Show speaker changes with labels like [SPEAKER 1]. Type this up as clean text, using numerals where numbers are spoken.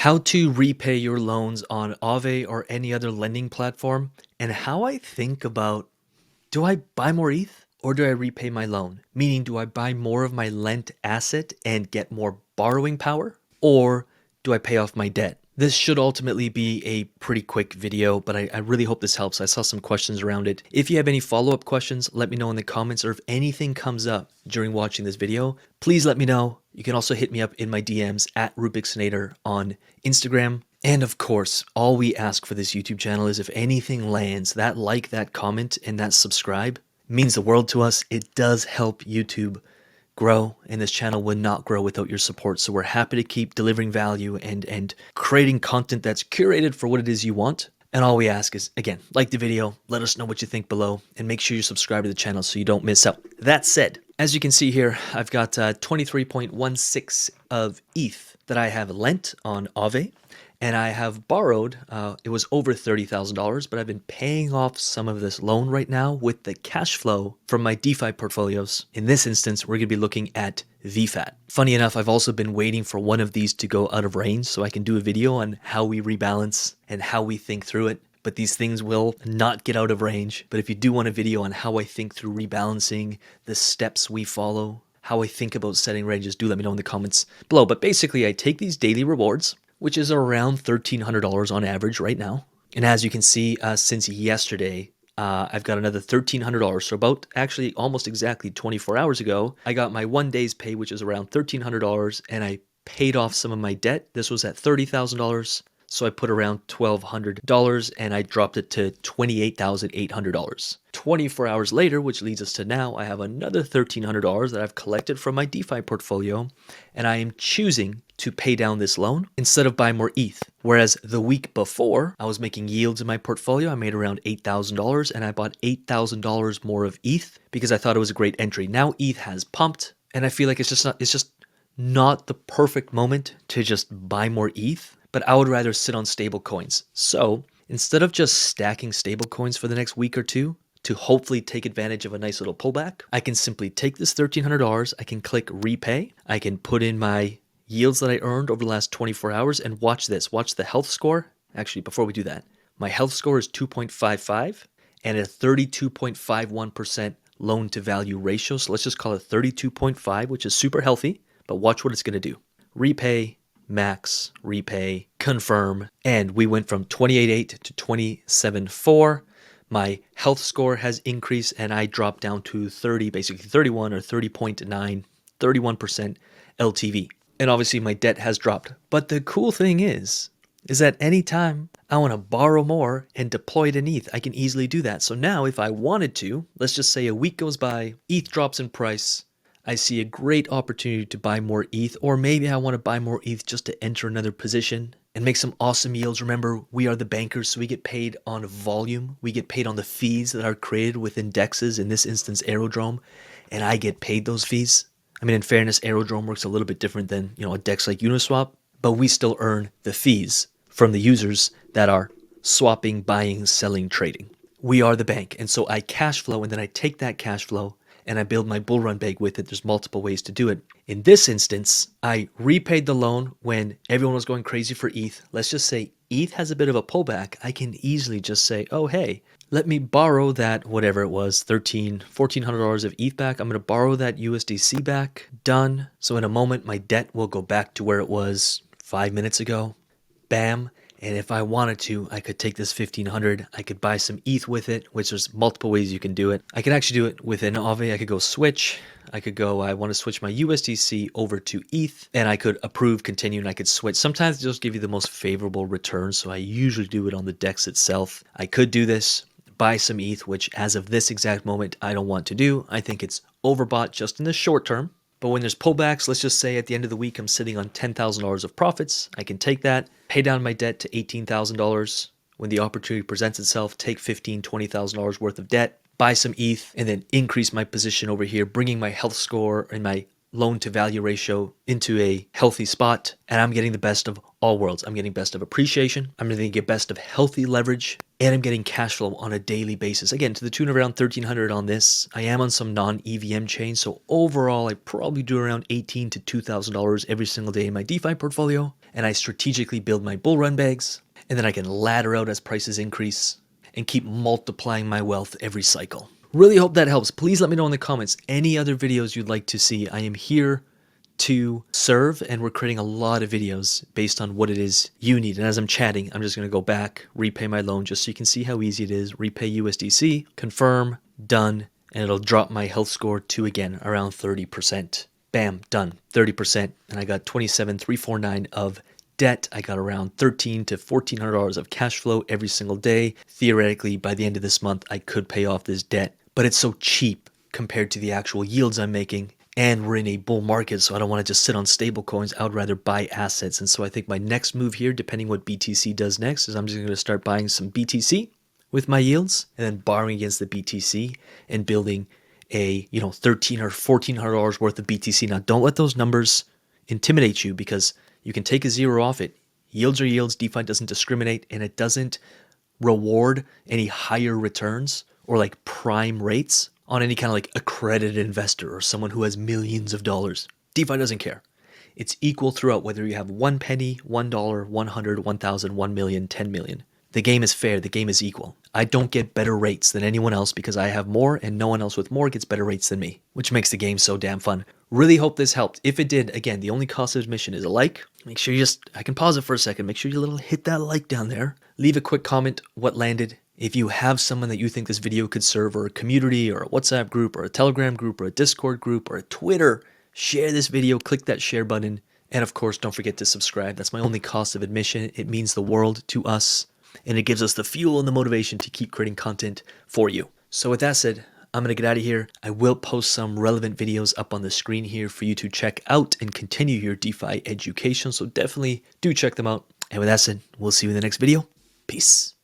[SPEAKER 1] How to repay your loans on AAVE or any other lending platform, and how I think about, do I buy more ETH or do I repay my loan? Meaning, do I buy more of my lent asset and get more borrowing power, or do I pay off my debt? This should ultimately be a pretty quick video, but I really hope this helps. I saw some questions around it. If you have any follow-up questions, let me know in the comments, or if anything comes up during watching this video, please let me know. You can also hit me up in my DMs at RubikSnader on Instagram. And of course, all we ask for this YouTube channel is if anything lands, that like, that comment, and that subscribe means the world to us. It does help YouTube grow, and this channel would not grow without your support. So we're happy to keep delivering value and creating content that's curated for what it is you want. And all we ask is, again, like the video, let us know what you think below, and make sure you subscribe to the channel so you don't miss out. That said, as you can see here, I've got 23.16 of ETH that I have lent on AAVE, and I have borrowed, it was over $30,000, but I've been paying off some of this loan right now with the cash flow from my DeFi portfolios. In this instance, we're going to be looking at VFAT. Funny enough, I've also been waiting for one of these to go out of range so I can do a video on how we rebalance and how we think through it. But these things will not get out of range. But if you do want a video on how I think through rebalancing, the steps we follow, how I think about setting ranges, do let me know in the comments below. But basically, I take these daily rewards, which is around $1,300 on average right now. And as you can see, since yesterday, I've got another $1,300. So about actually almost exactly 24 hours ago, I got my 1 day's pay, which is around $1,300, and I paid off some of my debt. This was at $30,000. So I put around $1,200 and I dropped it to $28,800. 24 hours later, which leads us to now, I have another $1,300 that I've collected from my DeFi portfolio, and I am choosing to pay down this loan instead of buy more ETH. Whereas the week before, I was making yields in my portfolio. I made around $8,000 and I bought $8,000 more of ETH because I thought it was a great entry. Now ETH has pumped, and I feel like it's just not the perfect moment to just buy more ETH. But I would rather sit on stable coins. So instead of just stacking stable coins for the next week or two to hopefully take advantage of a nice little pullback, I can simply take this $1,300, I can click repay, I can put in my yields that I earned over the last 24 hours, and watch this, watch the health score. Actually, before we do that, my health score is 2.55 and a 32.51% loan to value ratio. So let's just call it 32.5, which is super healthy, but watch what it's going to do. Repay, max, repay, confirm, and we went from 28.8 to 27.4. My health score has increased and I dropped down to 30, basically 31 or 30.9, 31% LTV. And obviously my debt has dropped. But the cool thing is that anytime I want to borrow more and deploy it in ETH, I can easily do that. So now if I wanted to, let's just say a week goes by, ETH drops in price, I see a great opportunity to buy more ETH, or maybe I want to buy more ETH just to enter another position and make some awesome yields. Remember, we are the bankers, so we get paid on volume. We get paid on the fees that are created within DEXs, in this instance, Aerodrome, and I get paid those fees. I mean, in fairness, Aerodrome works a little bit different than, a DEX like Uniswap, but we still earn the fees from the users that are swapping, buying, selling, trading. We are the bank, and so I cash flow, and then I take that cash flow and I build my bull run bag with it. There's multiple ways to do it. In this instance, I repaid the loan when everyone was going crazy for ETH. Let's just say ETH has a bit of a pullback. I can easily just say, oh, hey, let me borrow that, whatever it was, $1,400 of ETH back. I'm going to borrow that USDC back. Done. So in a moment, my debt will go back to where it was 5 minutes ago. Bam. And if I wanted to, I could take this $1,500, I could buy some ETH with it, which there's multiple ways you can do it. I could actually do it within AAVE. I could go switch. I could go, I want to switch my USDC over to ETH, and I could approve, continue, and I could switch. Sometimes they'll just give you the most favorable return, so I usually do it on the DEX itself. I could do this, buy some ETH, which as of this exact moment, I don't want to do. I think it's overbought just in the short term. But when there's pullbacks, let's just say at the end of the week, I'm sitting on $10,000 of profits. I can take that, pay down my debt to $18,000. When the opportunity presents itself, take $15,000, $20,000 worth of debt, buy some ETH, and then increase my position over here, bringing my health score and my loan to value ratio into a healthy spot. And I'm getting the best of all worlds. I'm getting best of appreciation. I'm going to get best of healthy leverage, and I'm getting cash flow on a daily basis. Again, to the tune of around $1,300 on this. I am on some non-EVM chains, so overall, I probably do around $18,000 to $2,000 every single day in my DeFi portfolio. and I strategically build my bull run bags, and then I can ladder out as prices increase and keep multiplying my wealth every cycle. Really hope that helps. Please let me know in the comments any other videos you'd like to see. I am here to serve, and we're creating a lot of videos based on what it is you need. And as I'm chatting, I'm just going to go back, repay my loan, just so you can see how easy it is. Repay USDC, confirm, done, and it'll drop my health score to, again, around 30%. Bam, done, 30%. And I got 27,349 of debt. I got around $1,300 to $1,400 of cash flow every single day. Theoretically, by the end of this month, I could pay off this debt, but it's so cheap compared to the actual yields I'm making. And we're in a bull market, so I don't want to just sit on stable coins. I would rather buy assets. And so I think my next move here, depending what BTC does next, is I'm just going to start buying some BTC with my yields and then borrowing against the BTC and building a, $1,300 or $1,400 worth of BTC. Now, don't let those numbers intimidate you, because you can take a zero off it. Yields are yields. DeFi doesn't discriminate, and it doesn't reward any higher returns or like prime rates on any kind of like accredited investor or someone who has millions of dollars. DeFi doesn't care. It's equal throughout, whether you have 1 penny, $1, 100, 1,000, 1 million, 10 million. The game is fair. The game is equal. I don't get better rates than anyone else because I have more, and no one else with more gets better rates than me, which makes the game so damn fun. Really hope this helped. If it did, again, the only cost of admission is a like. Make sure I can pause it for a second. Make sure you hit that like down there. Leave a quick comment what landed. If you have someone that you think this video could serve, or a community, or a WhatsApp group, or a Telegram group, or a Discord group, or a Twitter, share this video, click that share button. And of course, don't forget to subscribe. That's my only cost of admission. It means the world to us, and it gives us the fuel and the motivation to keep creating content for you. So with that said, I'm going to get out of here. I will post some relevant videos up on the screen here for you to check out and continue your DeFi education. So definitely do check them out. And with that said, we'll see you in the next video. Peace.